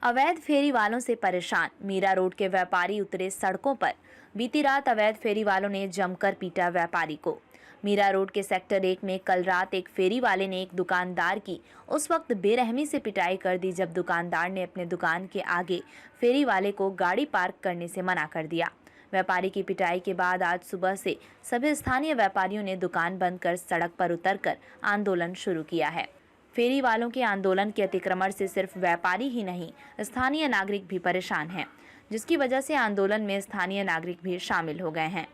अवैध फेरी वालों से परेशान मीरा रोड के व्यापारी उतरे सड़कों पर। बीती रात अवैध फेरी वालों ने जमकर पीटा व्यापारी को। मीरा रोड के सेक्टर 1 में कल रात एक फेरी वाले ने एक दुकानदार की उस वक्त बेरहमी से पिटाई कर दी जब दुकानदार ने अपने दुकान के आगे फेरी वाले को गाड़ी पार्क करने से मना कर दिया। व्यापारी की पिटाई के बाद आज सुबह से सभी स्थानीय व्यापारियों ने दुकान बंद कर सड़क पर उतरकर आंदोलन शुरू किया है। फेरी वालों के आंदोलन के अतिक्रमण से सिर्फ व्यापारी ही नहीं, स्थानीय नागरिक भी परेशान हैं, जिसकी वजह से आंदोलन में स्थानीय नागरिक भी शामिल हो गए हैं।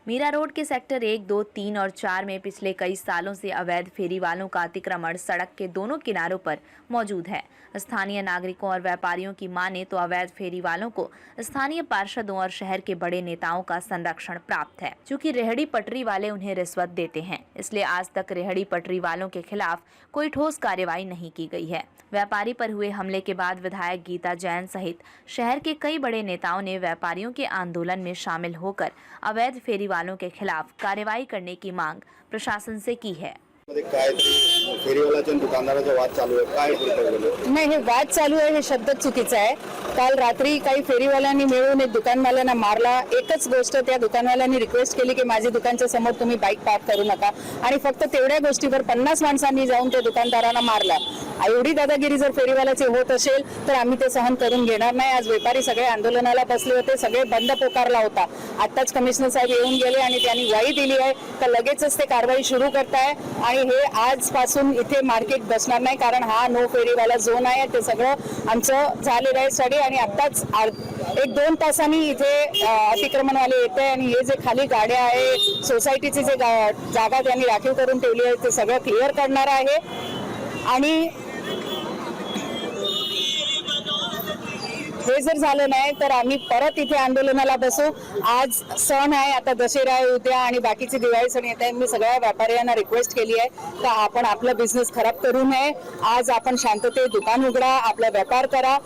मीरा रोड के सेक्टर 1, 2, 3 और 4 में पिछले कई सालों से अवैध फेरी वालों का अतिक्रमण सड़क के दोनों किनारों पर मौजूद है। स्थानीय नागरिकों और व्यापारियों की माने तो अवैध फेरी वालों को स्थानीय पार्षदों और शहर के बड़े नेताओं का संरक्षण प्राप्त है, क्योंकि रेहड़ी पटरी वाले उन्हें रिश्वत देते हैं। इसलिए आज तक रेहड़ी पटरी वालों के खिलाफ कोई ठोस कार्रवाई नहीं की गई है। व्यापारी पर हुए हमले के बाद विधायक गीता जैन सहित शहर के कई बड़े नेताओं ने व्यापारियों के आंदोलन में शामिल होकर अवैध फेरी वालों के खिलाफ कार्रवाई करने की मांग प्रशासन से की है। फेरीवाल्याच्या दुकानदाराचा वाद चालू आहे, काय बोलतो? नाही, हे वाद चालू आहे हे शब्द चुकीचा आहे। काल रात्री काही फेरीवाल्यांनी मिळून एक दुकानवाल्यांना मारला। एकच गोष्ट, त्या दुकानवाल्यांनी रिक्वेस्ट केली की माझ्या दुकानच्या समोर तुम्ही बाईक पार्क करू नका, आणि फक्त तेवढ्या गोष्टीवर 50 माणसांनी जाऊन त्या दुकानदारांना मारला। एवढी दादागिरी जर फेरीवाल्याची होत असेल तर आम्ही ते सहन करून घेणार नाही। आज व्यापारी सगळे आंदोलनाला बसले होते, सगळे बंद पुकारला होता। आताच कमिशनर साहेब येऊन गेले आणि त्यांनी ग्वाही दिली आहे तर लगेचच ते कारवाई सुरू करताय, आणि हे आजपासून इथे मार्केट बसणार नाही, कारण हा नो फेरीवाला झोन आहे। ते सगळं आमचं झालेलं आहे स्टडी, आणि आताच 1-2 तासांनी इथे अतिक्रमणवाले येते आणि हे जे खाली गाड्या आहे, सोसायटीची जे जागा त्यांनी राखीव करून ठेवली आहे ते सगळं क्लिअर करणार आहे। आणि हे जर झालं नाही तर आम्ही परत इथे आंदोलनाला बसू। आज सण आहे, आता दशेरा आहे उद्या आणि बाकीचे दिवाळी सण येत आहे। मी सगळ्या व्यापाऱ्यांना रिक्वेस्ट केली आहे की आपण आपला बिझनेस खराब करू नये। आज आपण शांततेत दुकान उघडा, आपला व्यापार करा।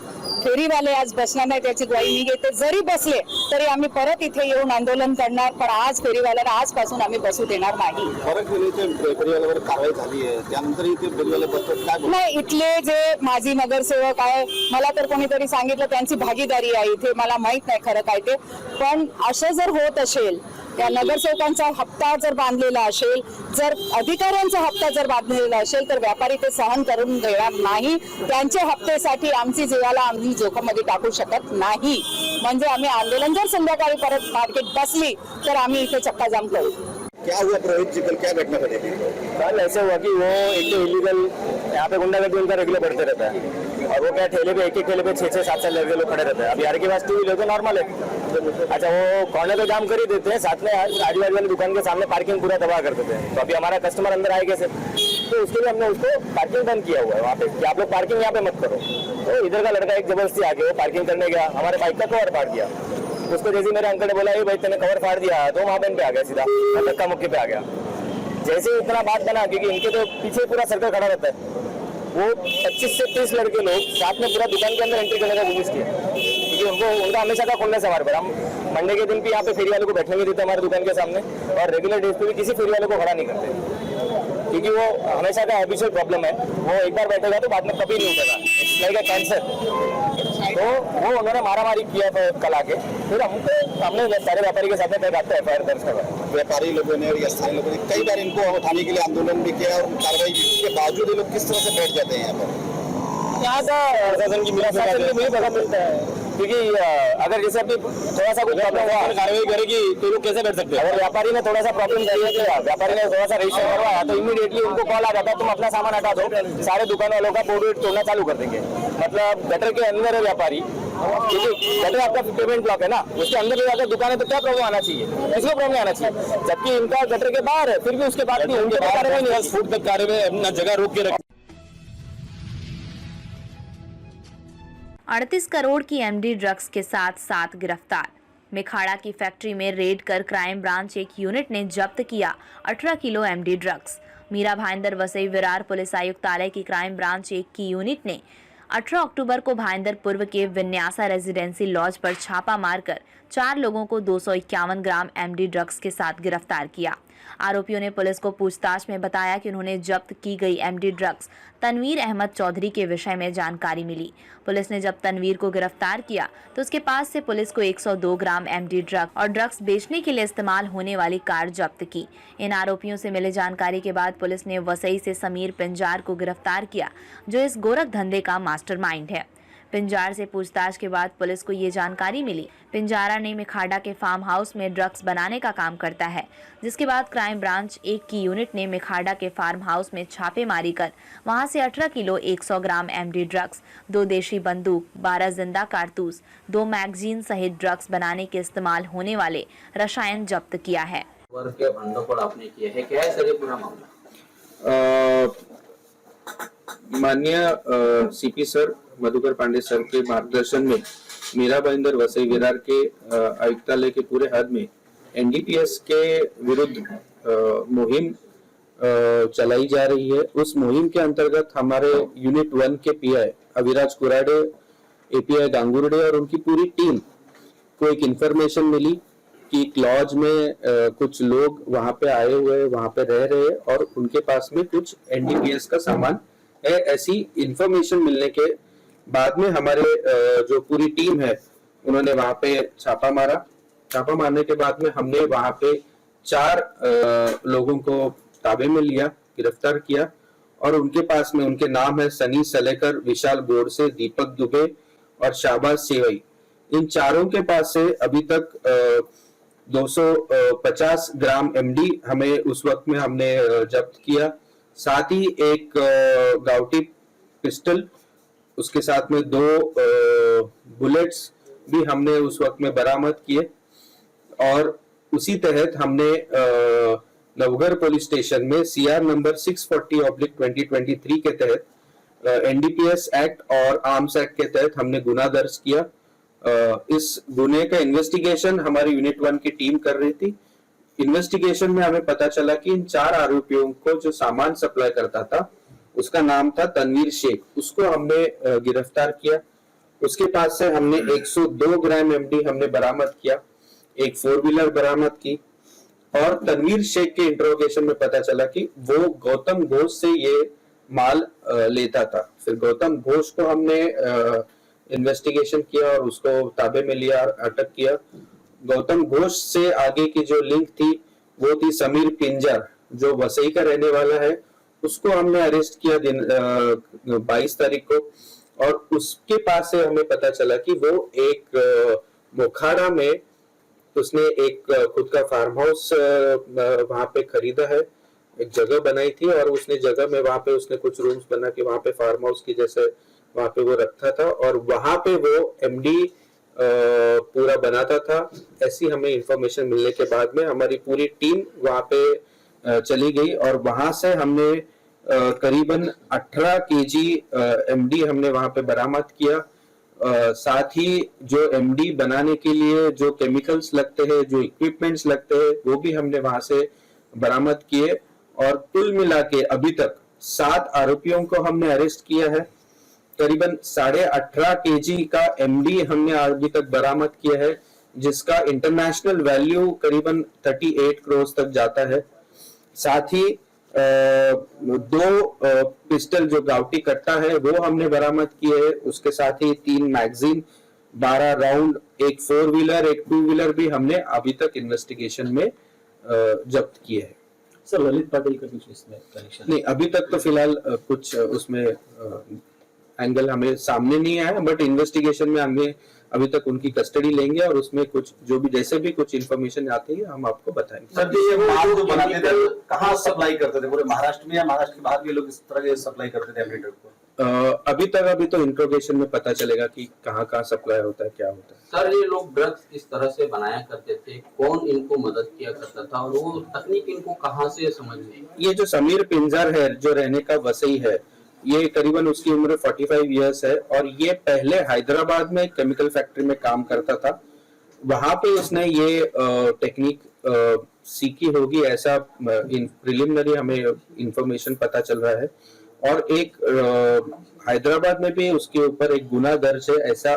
फेरीवाले आज बसणार नाही त्याची ग्वाही मी घेते। जरी बसले तरी आम्ही परत इथे येऊन आंदोलन करणार, पण आज फेरीवाल्याला आजपासून आम्ही बसू देणार नाही। फेरीवाल्यावर कारवाई झाली आहे, त्यानंतर इथे फेरीवाले बसतात काय? नाही, इथले जे माजी नगरसेवक आहे, मला तर कोणीतरी सांगितलं त्यांची भागीदारी आहे इथे, मला माहित नाही खरं काय ते, पण असं जर होत असेल, त्या नगरसेवकांचा हप्ता जर बांधलेला असेल, जर अधिकाऱ्यांचा हप्ता जर बांधलेला असेल तर व्यापारी ते सहन करून घेणार नाही। त्यांच्या हप्त्यासाठी आमची जीवाला आम्ही जोखमीमध्ये टाकू शकत नाही। म्हणजे आम्ही आंदोलन जर संध्याकाळी परत मार्केट बसली तर आम्ही इथे चक्का जाम करू। क्या हुआ रोहित जी, कल क्या घटना घटी? कल ऐसे हुआ कि वो एक तो इलीगल यहाँ पे गुंडागर्दी उनका रेगुलर बढ़ते रहता है, और वो क्या ठेले पे एक ठेले पे 6-6, 7-7 लड़के लोग खड़े रहते हैं। अब यार के पास 2 व्हीलर तो नॉर्मल है, अच्छा वो कॉर्नर पे जाम कर ही देते हैं, साथ में आजू बाजू वाली दुकान के सामने पार्किंग पूरा तबाह कर देते हैं। तो अभी हमारा कस्टमर अंदर आए कैसे, तो उसके लिए हमने उसको पार्किंग बंद किया हुआ है वहाँ पे कि आप लोग पार्किंग यहाँ पे मत करो। तो इधर का लड़का एक जबरदस्ती आके वो पार्किंग करने गया, हमारे बाइक का कवर फाड़ दिया। उसको जैसे मेरे अंकल ने बोला ये भाई तेने कवर फाड़ दिया, तो वहाँ पे आ गया सीधा, धक्का मुक्की पे आ गया। जैसे ही इतना बात बना, क्योंकि इनके तो पीछे पूरा सर्कल खड़ा रहता है, वो 25 से 30 लड़के लोग साथ में पूरा दुकान के अंदर एंट्री करने का कोशिश किया, क्योंकि उनका हमेशा का खुलने सवार पर। हम मंडे के दिन भी यहाँ पे फेरी वाले को बैठने नहीं देते हमारे दुकान के सामने, और रेगुलर डेज पे भी किसी फेरी वाले को खड़ा नहीं करते, क्योंकि वो हमेशा का हैबिचुअल प्रॉब्लम है। वो एक बार बैठेगा तो बाद में कभी नहीं उठेगा, इट्स लाइक अ कैंसर। तो वो उन्होंने मारामारी किया कल आके, फिर हमने सारे व्यापारी के साथ में FIR दर्ज करवाया। व्यापारी लोगों ने और स्थानीय लोगों ने कई बार इनको उठाने के लिए आंदोलन भी किया और कार्रवाई भी, उसके बावजूद ये लोग किस तरह से बैठ जाते हैं यहाँ पर? यहाँ का प्रशासन की मिला पता मिलता है, क्योंकि अगर जैसे अभी थोड़ा सा कुछ प्रॉब्लम हुआ, कार्रवाई करेगी तो लोग कैसे बैठ सकते हैं। अगर व्यापारी ने थोड़ा सा प्रॉब्लम किया तो व्यापारी ने थोड़ा सा रजिस्टर करवाया तो इमीडिएटली उनको कॉल आ जाता है, तुम अपना सामान हटा दो, सारे दुकान वालों का बोर्ड तोड़ना चालू कर देंगे। मतलब गटर के अंदर है व्यापारी, क्योंकि गटर आपका पेमेंट ब्लॉक है ना, उसके अंदर भी अगर दुकान है तो क्या प्रॉब्लम आना चाहिए, किसी को प्रॉब्लम आना चाहिए, जबकि इनका गटर के बाहर है, फिर भी उसके बाद भी उनके कार्रवाई नहीं, 10 फुट तक कार्रवाई अपना जगह रोक के रख। 38 करोड़ की MD ड्रग्स के साथ 7 गिरफ्तार। मेखाड़ा की फैक्ट्री में रेड कर क्राइम ब्रांच एक यूनिट ने जब्त किया 18 kilo MD drugs. Mira Bhayandar Vasai Virar police आयुक्तालय की क्राइम ब्रांच 1 की यूनिट ने 18 अक्टूबर को भाईंदर पूर्व के विन्यासा रेजिडेंसी लॉज पर छापा मारकर 4 लोगों को 251 ग्राम MD ड्रग्स के साथ गिरफ्तार किया। आरोपियों ने पुलिस को पूछताछ में बताया कि उन्होंने जब्त की गई एमडी ड्रग्स तनवीर अहमद चौधरी के विषय में जानकारी मिली। पुलिस ने जब तनवीर को गिरफ्तार किया तो उसके पास से पुलिस को 102 ग्राम एमडी ड्रग और ड्रग्स बेचने के लिए इस्तेमाल होने वाली कार जब्त की। इन आरोपियों से मिले जानकारी के बाद पुलिस ने वसई से समीर पिंजार को गिरफ्तार किया, जो इस गोरख धंधे का मास्टरमाइंड है। पिंजार से पूछताछ के बाद पुलिस को ये जानकारी मिली। पिंजारा ने मेखाड़ा के फार्म हाउस में ड्रग्स बनाने का काम करता है, जिसके बाद क्राइम ब्रांच 1 की यूनिट ने मेखाड़ा के फार्म हाउस में छापेमारी कर वहां से 18 किलो 100 ग्राम एमडी ड्रग्स, 2 देशी बंदूक, 12 जिंदा कारतूस, 2 मैगजीन सहित ड्रग्स बनाने के इस्तेमाल होने वाले रसायन जब्त किया है। वर्ग के भंडोफोड़ आपने किया है, क्या है सर ये पूरा मामला? माननीय CP sir Madhukar Pandey sir के मार्गदर्शन में मीरा भाईंदर वसई विरार के आयुक्तालय के पूरे हद में एनडीपीएस के विरुद्ध मुहिम चलाई जा रही है। उस मुहिम के अंतर्गत हमारे यूनिट 1 के पीआई अविराज कुराडे, एपीआई गांगुर्डे और उनकी पूरी टीम को एक इंफॉर्मेशन मिली कि एक लॉज में कुछ लोग वहां पे आए हुए, वहां पे रह रहे और उनके पास में कुछ एनडीपीएस का सामान है। ऐसी इंफॉर्मेशन मिलने के बाद में हमारे जो पूरी टीम है उन्होंने वहां पे छापा मारा। छापा मारने के बाद में हमने वहां पे 4 लोगों को ताबे में लिया, गिरफ्तार किया और उनके पास में उनके नाम है सनी सलेकर, विशाल गोडसे, दीपक दुबे और शाहबाज सेवई। इन चारों के पास से अभी तक 250 ग्राम एमडी हमें उस वक्त में हमने जब्त किया। साथ ही एक गाउटी पिस्टल, उसके साथ में 2 बुलेट्स भी हमने उस वक्त में बरामद किए और उसी तहत हमने नवघर पुलिस स्टेशन में सीआर नंबर 640/2023 के तहत एनडीपीएस एक्ट और आर्म्स एक्ट के तहत हमने गुना दर्ज किया। इस गुने का इन्वेस्टिगेशन हमारी यूनिट 1 की टीम कर रही थी। इन्वेस्टिगेशन में हमें पता चला कि इन 4 आरोपियों को जो सामान सप्लाई करता था उसका नाम था तनवीर शेख, उसको हमने गिरफ्तार किया। उसके पास से हमने 102 ग्राम एमडी हमने बरामद किया, एक 4 व्हीलर बरामद की और तनवीर शेख के इंट्रोगेशन में पता चला कि वो गौतम घोष से ये माल लेता था। फिर गौतम घोष को हमने इन्वेस्टिगेशन किया और उसको ताबे में लिया और अटक किया। गौतम घोष से आगे की जो लिंक थी वो थी समीर पिंजर, जो वसई का रहने वाला है। उसको हमने अरेस्ट किया 22 तारीख को और उसके पास से हमें पता चला कि वो एक मोखाड़ा में उसने एक खुद का फार्म हाउस वहां पे खरीदा है, एक जगह बनाई थी और उसने जगह में वहां पे उसने कुछ रूम्स बना के वहां पे फार्म हाउस की जैसे वहां पे वो रखता था और वहां पे वो एमडी पूरा बनाता था। ऐसी हमें इंफॉर्मेशन मिलने के बाद में हमारी पूरी टीम वहां पे चली गई और वहां से हमने करीबन 18 केजी एमडी हमने वहां पे बरामद किया। साथ ही जो एमडी बनाने के लिए जो केमिकल्स लगते हैं, जो इक्विपमेंट्स लगते हैं, वो भी हमने वहां से बरामद किए और कुल मिला के अभी तक 7 आरोपियों को हमने अरेस्ट किया है। करीबन 18.5 केजी का एमडी हमने अभी तक बरामद किया है, जिसका इंटरनेशनल वैल्यू करीबन 38 करोड़ तक जाता है। साथ ही 2 पिस्टल जो गाउटी कट्टा है वो हमने बरामद किए है। उसके साथ ही 3 मैगजीन, 12 राउंड, एक 4 व्हीलर, एक 2 व्हीलर भी हमने अभी तक इन्वेस्टिगेशन में जब्त किए हैं। सर ललित पाटिल का कुछ इसमें कनेक्शन नहीं, अभी तक तो फिलहाल कुछ उसमें एंगल हमें सामने नहीं आया, बट इन्वेस्टिगेशन में हमें अभी तक उनकी कस्टडी लेंगे और उसमें कुछ जो भी जैसे भी कुछ इन्फॉर्मेशन आती है हम आपको बताएंगे। सर ये माल जो बनाते थे कहाँ सप्लाई करते थे, पूरे महाराष्ट्र में या महाराष्ट्र के बाहर भी लोग इस तरह के सप्लाई करते थे एमडी ड्रग को? अभी तो इंट्रोगेशन में पता चलेगा कि कहाँ सप्लाई होता है, क्या होता है। सर ये लोग ड्रग्स इस तरह से बनाया करते थे, कौन इनको मदद किया करता था और वो तकनीक इनको कहाँ से समझ में? ये जो समीर पिंजर है जो रहने का वसई है, ये करीबन उसकी उम्र 45 इयर्स है और ये पहले हैदराबाद में केमिकल फैक्ट्री में काम करता था। वहां पे उसने ये टेक्निक सीखी होगी, ऐसा प्रिलिमिनरी हमें इंफॉर्मेशन पता चल रहा है। और एक हैदराबाद में भी उसके ऊपर एक गुना दर्ज है, ऐसा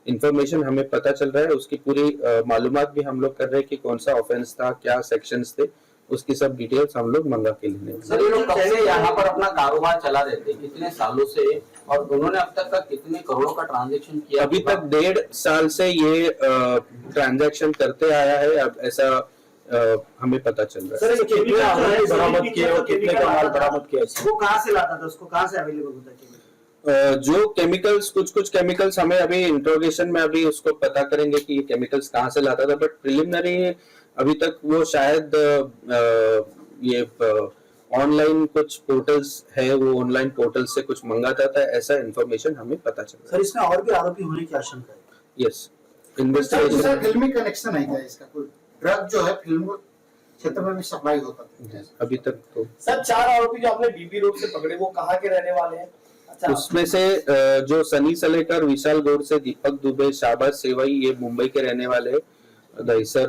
इंफॉर्मेशन हमें पता चल रहा है। उसकी पूरी मालूमात भी हम लोग कर रहे हैं कि कौन सा ऑफेंस था, क्या सेक्शंस थे, उसकी सब डिटेल्स हम लोग मंगा के लेने वाले। सर ये लोग कब से यहाँ पर अपना कारोबार चला रहे थे, कितने सालों से, और उन्होंने अब तक का कितने करोड़ों का ट्रांजैक्शन किया? अभी तक 1.5 साल से ये ट्रांजैक्शन करते आया है। अब ऐसा हमें पता चल रहा है। सर कितने ऑनलाइन बरामद किए और कितने का माल बरामद किया? वो कहाँ से लाता था, उसको कहाँ से अवेलेबल होता है? जो केमिकल्स, कुछ केमिकल्स हमें अभी इंट्रोगेशन में अभी उसको पता करेंगे कि ये केमिकल्स कहाँ से लाता था, बट प्रिलिमिनरी अभी तक वो शायद ये ऑनलाइन कुछ पोर्टल्स है, वो ऑनलाइन पोर्टल से कुछ मंगाता था, ऐसा इंफॉर्मेशन हमें पता चला। सर इसमें और भी आरोपी होने की आशंका है? Yes, investigation. फिल्मी कनेक्शन है क्या इसका? कोई ड्रग जो है फिल्म क्षेत्र में भी सप्लाई होता है अभी तक तो। सर 4 आरोपी जो आपने बीबी रोड से पकड़े वो कहाँ के रहने वाले हैं? अच्छा, उसमें से जो सनी सलेकर, विशाल गौड़ से दीपक दुबे, शाहबाज सेवई, ये मुंबई के रहने वाले हैं, Dahisar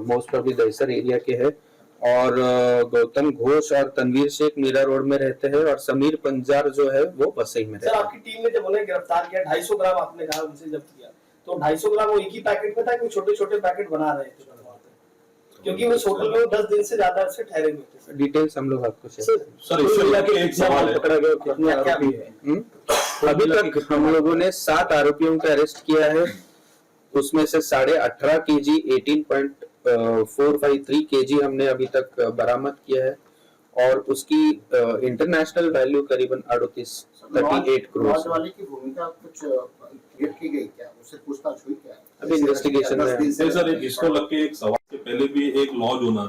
most probably Dahisar area के हैं, और गौतम घोष और तनवीर शेख मीरा रोड में रहते हैं, और समीर पंजार जो है वो वसई में रहते सर हैं। आपकी टीम ने जब उन्हें गिरफ्तार किया 250 ग्राम आपने कहा उनसे जब किया, तो 250 ग्राम वो एक ही पैकेट में था कि छोटे छोटे पैकेट बना रहे थे? क्योंकि उस होटल में 10 दिन से ज्यादा से ठहरे हुए थे। डिटेल्स हम लोग आपको शेयर करेंगे। सर इसमें के एक सवाल पकड़ा गया, कितने आरोपी है? अभी तक हम लोगों ने 7 आरोपियों को अरेस्ट किया है। उसमें से 18.5 केजी 18.453 केजी हमने अभी तक बरामद किया है, और उसकी इंटरनेशनल वैल्यू करीबन 38 करोड़। वाले की भूमिका कुछ क्लियर की गई क्या? उससे पूछताछ हुई क्या? अभी इन्वेस्टिगेशन में। सर इसको लग के एक सवाल के पहले भी एक लॉज ओनर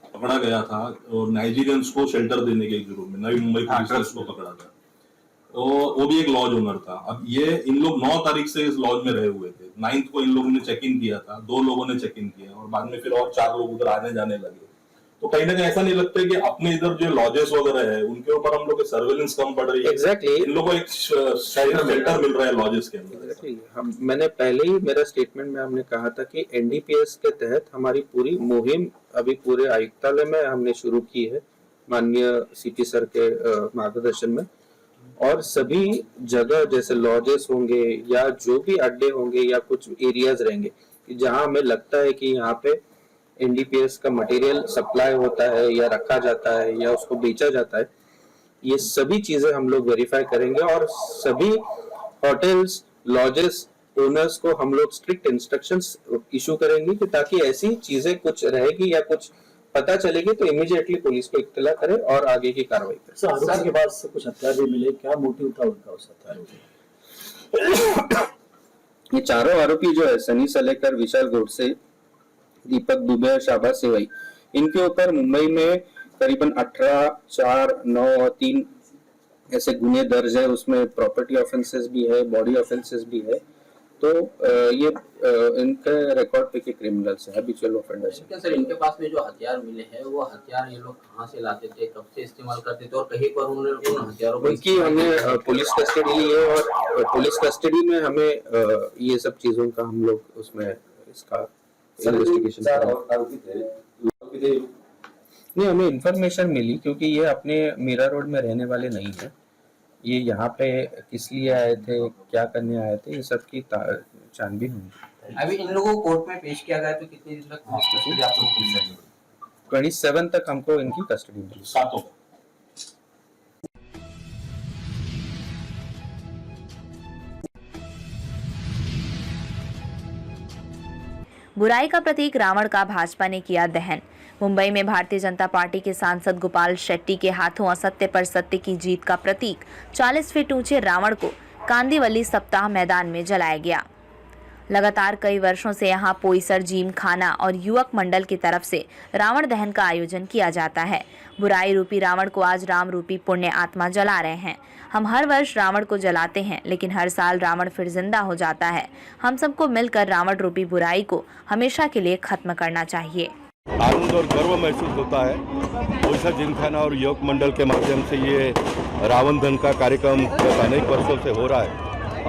पकड़ा गया था और नाइजीरियंस को शेल्टर देने के जुर्म में नवी मुंबई पुलिस ने उसको पकड़ा था, तो वो भी एक लॉज ओनर था। अब ये इन लोग 9 तारीख से इस लॉज में रहे हुए थे, 9 को इन लोगों ने चेक इन किया था, 2 लोगों ने चेक इन किया और बाद में फिर और 4 लोग उधर आने जाने लगे। तो कहीं ना कहीं ऐसा नहीं लगता है कि अपने इधर जो लॉजेस वगैरह है उनके ऊपर हम लोग की सर्वेलेंस कम पड़ रही है? एग्जैक्टली, इन लोगों को एक शेल्टर मिल रहा है लॉजेस के अंदर। मैंने पहले ही मेरा स्टेटमेंट में हमने कहा था कि एनडीपीएस के तहत हमारी पूरी मुहिम अभी पूरे आयुक्तालय में हमने शुरू की है, माननीय सीपी सर के मार्गदर्शन में, और सभी जगह जैसे लॉजेस होंगे या जो भी अड्डे होंगे या कुछ एरियाज रहेंगे कि जहां हमें लगता है कि यहाँ पे एनडीपीएस का मटेरियल सप्लाई होता है या रखा जाता है या उसको बेचा जाता है, ये सभी चीजें हम लोग वेरीफाई करेंगे, और सभी होटल्स, लॉजेस ओनर्स को हम लोग स्ट्रिक्ट इंस्ट्रक्शंस इशू करेंगे कि ताकि ऐसी चीजें कुछ रहेगी या कुछ पता चलेगी तो इमीडिएटली पुलिस को इत्तला करे और आगे की कार्रवाई करे। सर आरोपी के पास कुछ हथियार भी मिले, क्या मोटिव था उनका उस हथियारों का? ये चारों आरोपी जो है सनी सलेकर, विशाल गोडसे, दीपक दुबे और शाहबाज सेवई, इनके ऊपर मुंबई में करीबन 18, 4, 9 और 3 ऐसे गुने दर्ज है। उसमें प्रॉपर्टी ऑफेंसेस भी है, बॉडी ऑफेंसेस भी है, तो ये इनके रिकॉर्ड पे के क्रिमिनल्स है, हैबिचुअल ऑफेंडर्स है। सर इनके पास में जो हथियार मिले हैं वो हथियार ये लोग कहाँ से लाते थे, कब से इस्तेमाल करते थे और कहीं पर उन्होंने उन हथियारों उनकी हमने पुलिस कस्टडी ली है, और पुलिस कस्टडी में हमें ये सब चीजों का हम लोग उसमें इसका इन्वेस्टिगेशन नहीं, हमें इंफॉर्मेशन मिली क्योंकि ये अपने मीरा रोड में रहने वाले नहीं है, ये यहाँ पे किस लिए आए थे, क्या करने आए थे, ये सब की छानबीन हुई। अभी इन लोगों को कोर्ट में पेश किया गया तो कितने दिन तक कस्टडी आप लोग मिल रहे? 27 तक हमको इनकी कस्टडी मिली। 7 बुराई का प्रतीक रावण का भाजपा ने किया दहन। मुंबई में भारतीय जनता पार्टी के सांसद गोपाल शेट्टी के हाथों असत्य पर सत्य की जीत का प्रतीक 40 फीट ऊंचे रावण को कांदिवली सप्ताह मैदान में जलाया गया। लगातार कई वर्षों से यहां पोईसर जिम खाना और युवक मंडल की तरफ से रावण दहन का आयोजन किया जाता है। बुराई रूपी रावण को आज राम रूपी पुण्य आत्मा जला रहे हैं। हम हर वर्ष रावण को जलाते हैं, लेकिन हर साल रावण फिर जिंदा हो जाता है। हम सबको मिलकर रावण रूपी बुराई को हमेशा के लिए खत्म करना चाहिए। आनंद और गर्व महसूस होता है। पोईसर जिमखाना और युवक मंडल के माध्यम से ये रावण दहन का कार्यक्रम अनेक वर्षों से हो रहा है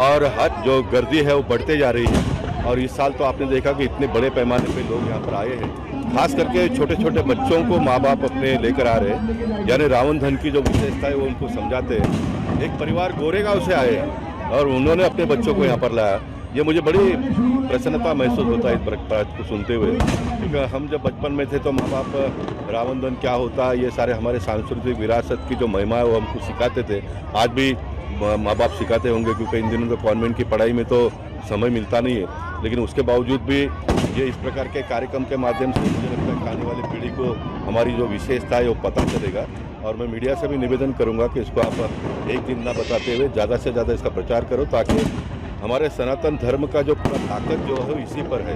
और हर जो गर्दी है वो बढ़ते जा रही है। और इस साल तो आपने देखा कि इतने बड़े पैमाने पे लोग यहाँ पर आए हैं। खास करके छोटे छोटे बच्चों को माँ बाप अपने लेकर आ रहे हैं, यानी रावण दहन की जो विशेषता है वो उनको समझाते हैं। एक परिवार गोरेगांव से आए और उन्होंने अपने बच्चों को यहाँ पर लाया। ये मुझे बड़ी प्रसन्नता महसूस होता है इस बात को सुनते हुए, क्योंकि हम जब बचपन में थे तो माँ बाप रावण दहन क्या होता है, ये सारे हमारे सांस्कृतिक विरासत की जो महिमा है वो हमको सिखाते थे। आज भी माँ बाप सिखाते होंगे, क्योंकि इन दिनों तो कॉन्वेंट की पढ़ाई में तो समय मिलता नहीं है, लेकिन उसके बावजूद भी ये इस प्रकार के कार्यक्रम के माध्यम से मुझे लगता है कि आने वाली पीढ़ी को हमारी जो विशेषता है वो पता चलेगा। और मैं मीडिया से भी निवेदन करूंगा कि इसको आप एक दिन ना बताते हुए ज़्यादा से ज़्यादा इसका प्रचार करो, ताकि हमारे सनातन धर्म का जो पूरा ताकत जो है इसी पर है।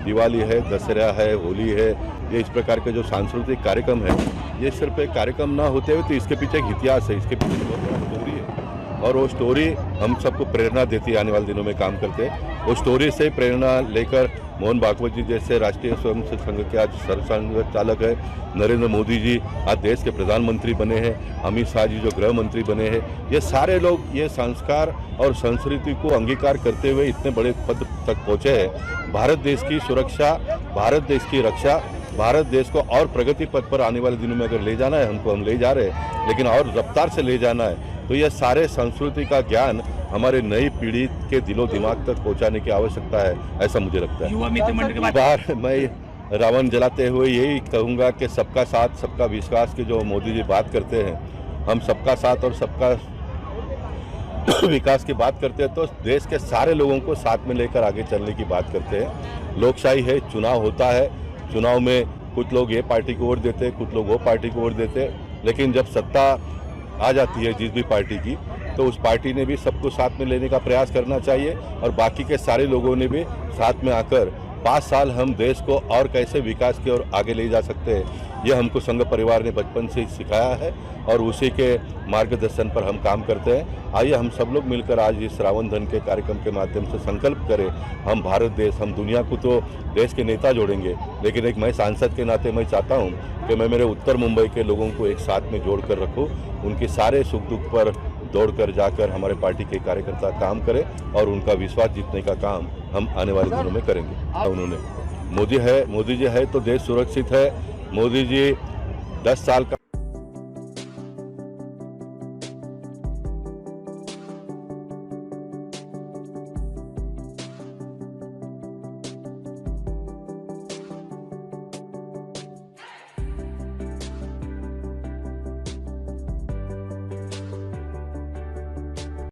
दिवाली है, दशहरा है, होली है, ये इस प्रकार के जो सांस्कृतिक कार्यक्रम है, ये सिर्फ एक कार्यक्रम ना होते हुए तो इसके पीछे एक इतिहास है, इसके पीछे बहुत बड़ा स्टोरी है, और वो स्टोरी हम सबको प्रेरणा देती है आने वाले दिनों में काम करते। वो स्टोरी से प्रेरणा लेकर मोहन भागवत जी जैसे राष्ट्रीय स्वयंसेवक संघ के आज सरसंघचालक है, नरेंद्र मोदी जी आज देश के प्रधानमंत्री बने हैं, अमित शाह जी जो गृह मंत्री बने हैं, ये सारे लोग ये संस्कार और संस्कृति को अंगीकार करते हुए इतने बड़े पद तक पहुँचे हैं। भारत देश की सुरक्षा, भारत देश की रक्षा, भारत देश को और प्रगति पथ पर आने वाले दिनों में अगर ले जाना है हमको, हम ले जा रहे हैं, लेकिन और रफ्तार से ले जाना है, तो ये सारे संस्कृति का ज्ञान हमारे नई पीढ़ी के दिलो दिमाग तक पहुंचाने की आवश्यकता है, ऐसा मुझे लगता है। युवा मित्र मंडल के बाद बार मैं रावण जलाते हुए यही कहूँगा कि सबका साथ सबका विश्वास की जो मोदी जी बात करते हैं, हम सबका साथ और सबका विकास की बात करते हैं, तो देश के सारे लोगों को साथ में लेकर आगे चलने की बात करते हैं। लोकशाही है, चुनाव होता है, चुनाव में कुछ लोग ये पार्टी को वोट देते हैं, कुछ लोग वो पार्टी को वोट देते हैं, लेकिन जब सत्ता आ जाती है जिस भी पार्टी की, तो उस पार्टी ने भी सबको साथ में लेने का प्रयास करना चाहिए, और बाकी के सारे लोगों ने भी साथ में आकर 5 साल हम देश को और कैसे विकास की ओर आगे ले जा सकते हैं, ये हमको संघ परिवार ने बचपन से सिखाया है, और उसी के मार्गदर्शन पर हम काम करते हैं। आइए हम सब लोग मिलकर आज इस रावण दहन के कार्यक्रम के माध्यम से संकल्प करें, हम भारत देश, हम दुनिया को तो देश के नेता जोड़ेंगे, लेकिन एक मैं सांसद के नाते मैं चाहता हूं कि मैं मेरे उत्तर मुंबई के लोगों को एक साथ में जोड़ कर रखूँ, उनके सारे सुख दुख पर दौड़कर जाकर हमारे पार्टी के कार्यकर्ता काम करें, और उनका विश्वास जीतने का काम हम आने वाले दिनों में करेंगे। उन्होंने मोदी जी है तो देश सुरक्षित है। मोदी जी 10 साल का